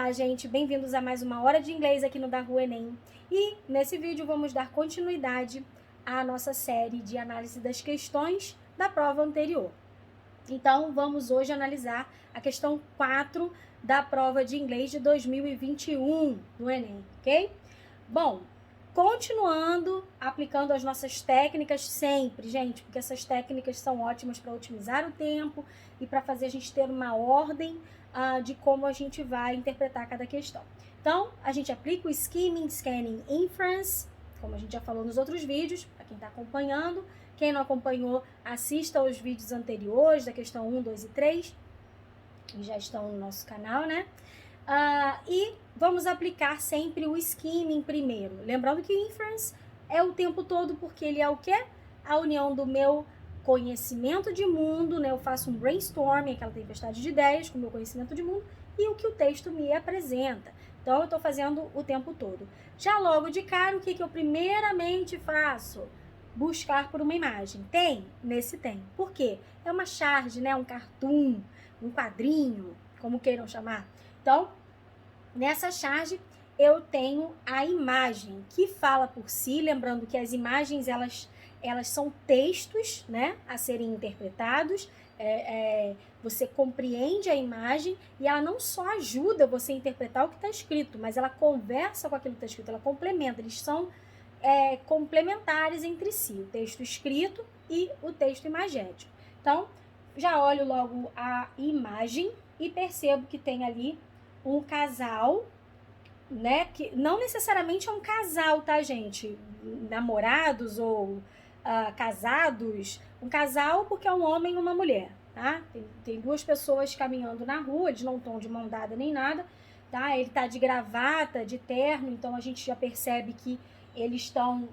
Olá, gente, bem-vindos a mais uma hora de inglês aqui no Da Rua Enem. E nesse vídeo vamos dar continuidade à nossa série de análise das questões da prova anterior. Então, vamos hoje analisar a questão 4 da prova de inglês de 2021 no Enem, ok? Bom, continuando aplicando as nossas técnicas sempre, gente, porque essas técnicas são ótimas para otimizar o tempo e para fazer a gente ter uma ordem de como a gente vai interpretar cada questão. Então, a gente aplica o skimming, scanning, inference, como a gente já falou nos outros vídeos, para quem está acompanhando. Quem não acompanhou, assista aos vídeos anteriores, da questão 1, 2 e 3, que já estão no nosso canal, né? E vamos aplicar sempre o skimming primeiro. Lembrando que o inference é o tempo todo, porque ele é o quê? A união do meu conhecimento de mundo, né? Eu faço um brainstorming, aquela tempestade de ideias com o meu conhecimento de mundo, e o que o texto me apresenta. Então, eu estou fazendo o tempo todo. Já logo de cara, o que eu primeiramente faço? Buscar por uma imagem. Tem? Nesse tem. Por quê? É uma charge, né? Um cartoon, um quadrinho, como queiram chamar. Então, nessa charge, eu tenho a imagem que fala por si, lembrando que as imagens, elas são textos, né, a serem interpretados. Você compreende a imagem e ela não só ajuda você a interpretar o que está escrito, mas ela conversa com aquilo que está escrito, ela complementa, eles são complementares entre si, o texto escrito e o texto imagético. Então, já olho logo a imagem e percebo que tem ali um casal, né, que não necessariamente é um casal, tá, gente? Namorados ou casados, um casal porque é um homem e uma mulher, tá? Tem duas pessoas caminhando na rua, eles não estão de mão dada nem nada, tá? Ele tá de gravata, de terno, então a gente já percebe que eles estão,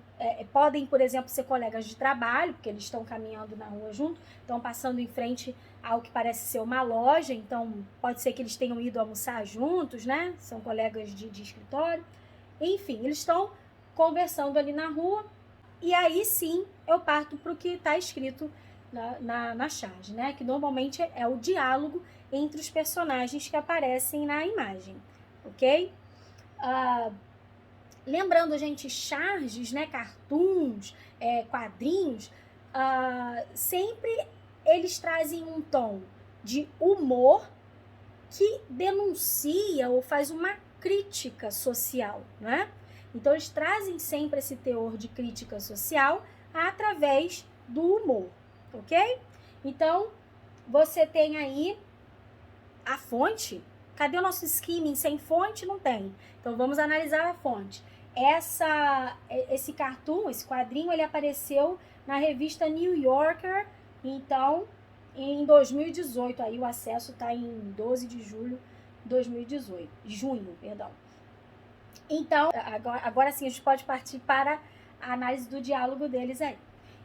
podem, por exemplo, ser colegas de trabalho, porque eles estão caminhando na rua junto, estão passando em frente ao que parece ser uma loja, então pode ser que eles tenham ido almoçar juntos, né? São colegas de escritório. Enfim, eles estão conversando ali na rua, e aí sim eu parto para o que está escrito na charge, né? Que normalmente é o diálogo entre os personagens que aparecem na imagem, ok? Lembrando, gente, charges, né, cartoons, quadrinhos, sempre eles trazem um tom de humor que denuncia ou faz uma crítica social, né? Então, eles trazem sempre esse teor de crítica social através do humor, ok? Então, você tem aí a fonte. Cadê o nosso skimming? Sem fonte não tem. Então, vamos analisar a fonte. Esse cartoon, esse quadrinho, ele apareceu na revista New Yorker, então, em 2018. Aí o acesso está em 12 de julho de 2018. Junho, perdão. Então, agora sim, a gente pode partir para a análise do diálogo deles aí.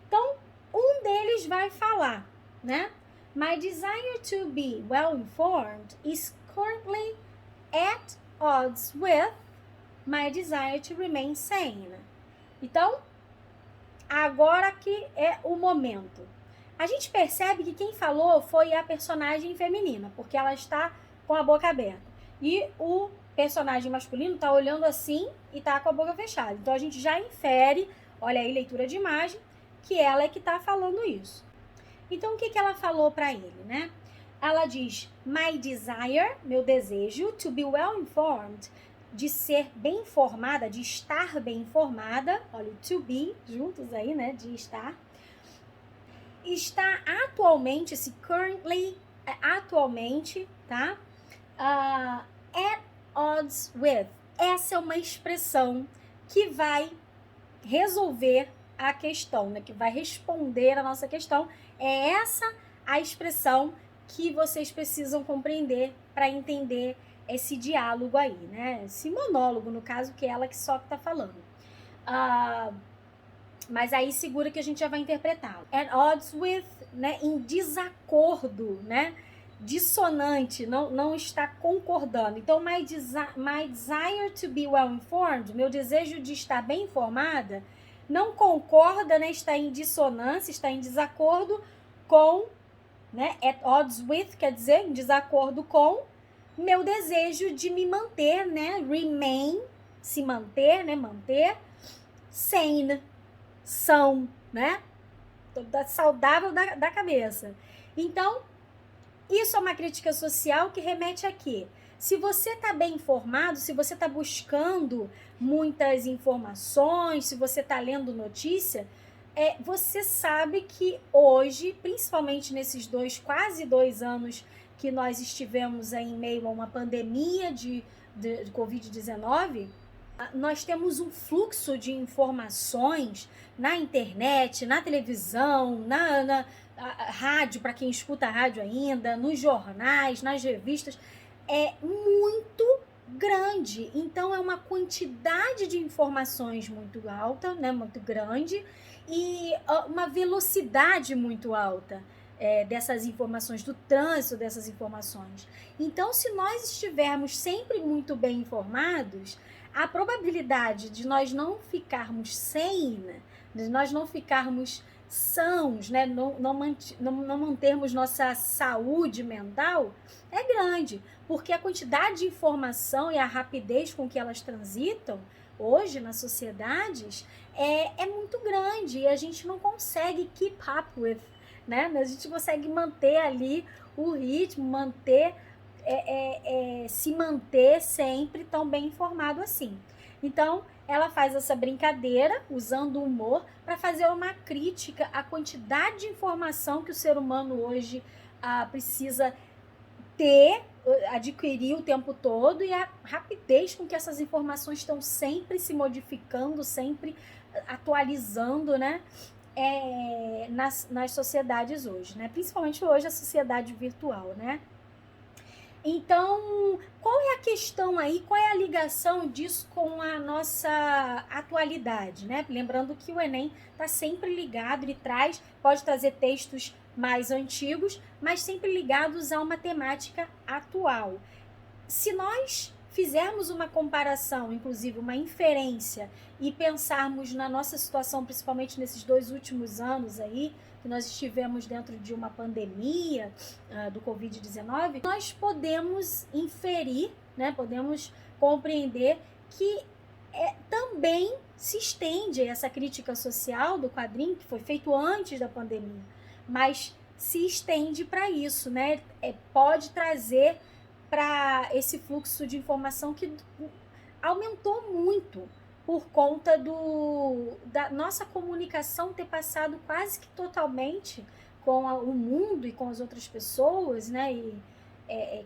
Então, um deles vai falar, né? My desire to be well informed is currently at odds with my desire to remain sane. Então, agora que é o momento. A gente percebe que quem falou foi a personagem feminina, porque ela está com a boca aberta. E o personagem masculino está olhando assim e está com a boca fechada. Então, a gente já infere, olha aí, leitura de imagem, que ela é que está falando isso. Então, o que ela falou para ele, né? Ela diz, my desire, meu desejo, to be well informed, de ser bem informada, de estar bem informada, olha o to be, juntos aí, né, de estar, está atualmente, esse currently, atualmente, tá? At odds with, essa é uma expressão que vai resolver a questão, né, que vai responder a nossa questão, é essa a expressão que vocês precisam compreender para entender esse diálogo aí, né? Esse monólogo, no caso, que é ela que só está falando. Mas aí segura que a gente já vai interpretar. At odds with, né? Em desacordo, né? Dissonante, não está concordando. Então, my desire to be well informed, meu desejo de estar bem informada, não concorda, né? Está em dissonância, está em desacordo com, né? At odds with quer dizer em desacordo com meu desejo de me manter, né? Remain, se manter, né? Manter sane, são, né? Saudável da cabeça. Então, isso é uma crítica social que remete a quê? Se você está bem informado, se você está buscando muitas informações, se você está lendo notícia, você sabe que hoje, principalmente nesses quase 2 anos que nós estivemos aí em meio a uma pandemia de Covid-19, nós temos um fluxo de informações na internet, na televisão, na rádio, para quem escuta rádio ainda, nos jornais, nas revistas, é muito grande. Então, é uma quantidade de informações muito alta, né, muito grande, e uma velocidade muito alta dessas informações, do trânsito dessas informações. Então, se nós estivermos sempre muito bem informados, a probabilidade de nós não ficarmos sane, de nós não ficarmos sãos, né? não mantermos nossa saúde mental é grande, porque a quantidade de informação e a rapidez com que elas transitam hoje nas sociedades é muito grande e a gente não consegue keep up with, né? A gente consegue manter ali o ritmo, se manter sempre tão bem informado assim. Então, ela faz essa brincadeira, usando o humor, para fazer uma crítica à quantidade de informação que o ser humano hoje precisa adquirir o tempo todo, e a rapidez com que essas informações estão sempre se modificando, sempre atualizando, né? Nas sociedades hoje, né? Principalmente hoje a sociedade virtual, né? Então, qual é a questão aí, qual é a ligação disso com a nossa atualidade, né? Lembrando que o Enem está sempre ligado, ele pode trazer textos mais antigos, mas sempre ligados a uma temática atual. Se nós fizermos uma comparação, inclusive uma inferência, e pensarmos na nossa situação, principalmente nesses 2 últimos anos aí, que nós estivemos dentro de uma pandemia do Covid-19, nós podemos inferir, né, podemos compreender que também se estende essa crítica social do quadrinho, que foi feito antes da pandemia, mas se estende para isso, né? Pode trazer para esse fluxo de informação que aumentou muito por conta da nossa comunicação ter passado quase que totalmente com o mundo e com as outras pessoas, né, e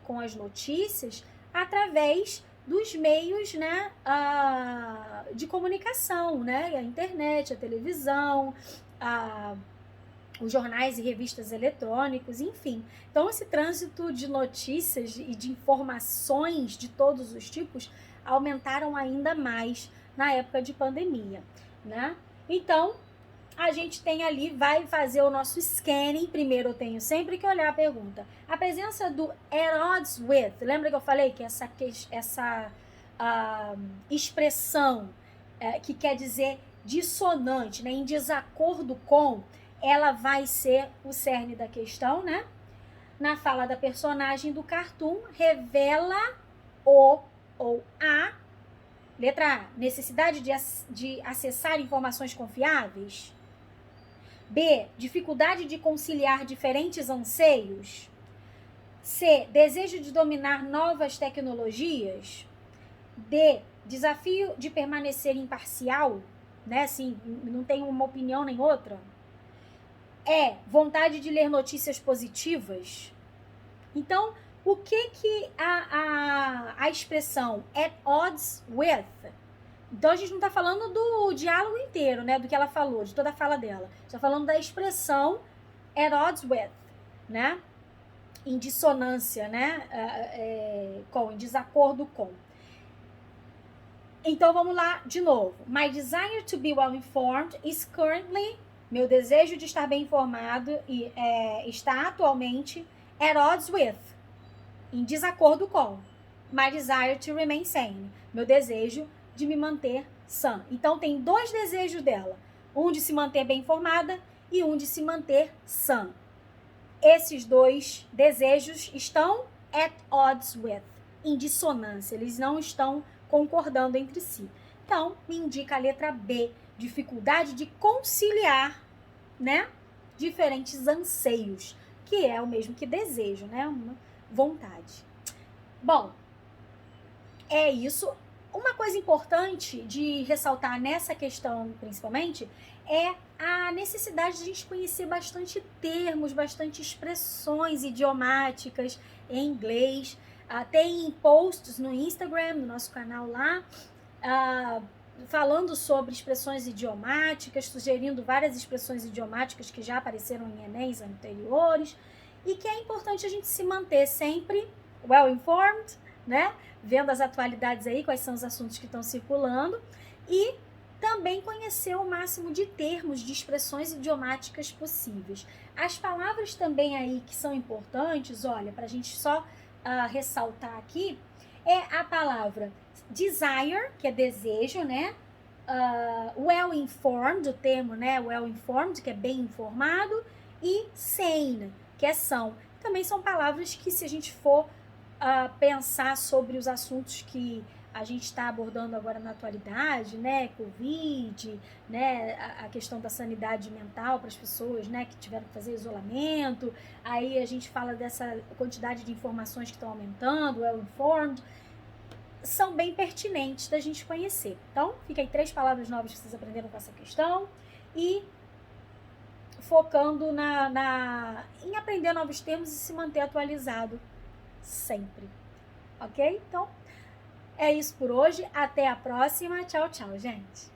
com as notícias, através dos meios, né, de comunicação, né, a internet, a televisão, os jornais e revistas eletrônicos, enfim. Então, esse trânsito de notícias e de informações de todos os tipos aumentaram ainda mais na época de pandemia, né? Então, a gente tem ali, vai fazer o nosso scanning. Primeiro eu tenho sempre que olhar a pergunta. A presença do at odds with, lembra que eu falei que essa expressão que quer dizer dissonante, né, em desacordo com, ela vai ser o cerne da questão, né? Na fala da personagem do cartoon, revela o ou a, letra A, necessidade de acessar informações confiáveis. B, dificuldade de conciliar diferentes anseios. C, desejo de dominar novas tecnologias. D, desafio de permanecer imparcial, né? Assim, não tenho uma opinião nem outra. E, vontade de ler notícias positivas. Então, o que a expressão at odds with? Então, a gente não está falando do diálogo inteiro, né? Do que ela falou, de toda a fala dela. Está falando da expressão at odds with, né? Em dissonância, né? Em desacordo com. Então, vamos lá de novo. My desire to be well informed is currently... Meu desejo de estar bem informado está atualmente at odds with, em desacordo com. My desire to remain sane. Meu desejo de me manter sã. Então, tem 2 desejos dela. Um de se manter bem informada e um de se manter sã. Esses 2 desejos estão at odds with. em dissonância, eles não estão concordando entre si. Então, me indica a letra B, dificuldade de conciliar, né, diferentes anseios, que é o mesmo que desejo, né, uma vontade. Bom, é isso. Uma coisa importante de ressaltar nessa questão, principalmente, é a necessidade de a gente conhecer bastante termos, bastante expressões idiomáticas em inglês. Tem posts no Instagram, no nosso canal lá, falando sobre expressões idiomáticas, sugerindo várias expressões idiomáticas que já apareceram em Enems anteriores, e que é importante a gente se manter sempre well informed, né? Vendo as atualidades aí, quais são os assuntos que estão circulando, e também conhecer o máximo de termos, de expressões idiomáticas possíveis. As palavras também aí que são importantes, olha, para a gente só ressaltar aqui, é a palavra desire, que é desejo, né? Well informed, o termo, né? Well informed, que é bem informado, e sane, que é são. Também são palavras que, se a gente for pensar sobre os assuntos que a gente está abordando agora na atualidade, né, Covid, né, a questão da sanidade mental para as pessoas, né, que tiveram que fazer isolamento, aí a gente fala dessa quantidade de informações que estão aumentando, well informed, são bem pertinentes da gente conhecer. Então, fica aí 3 palavras novas que vocês aprenderam com essa questão, e focando em aprender novos termos e se manter atualizado sempre, ok? Então, é isso por hoje. Até a próxima. Tchau, tchau, gente.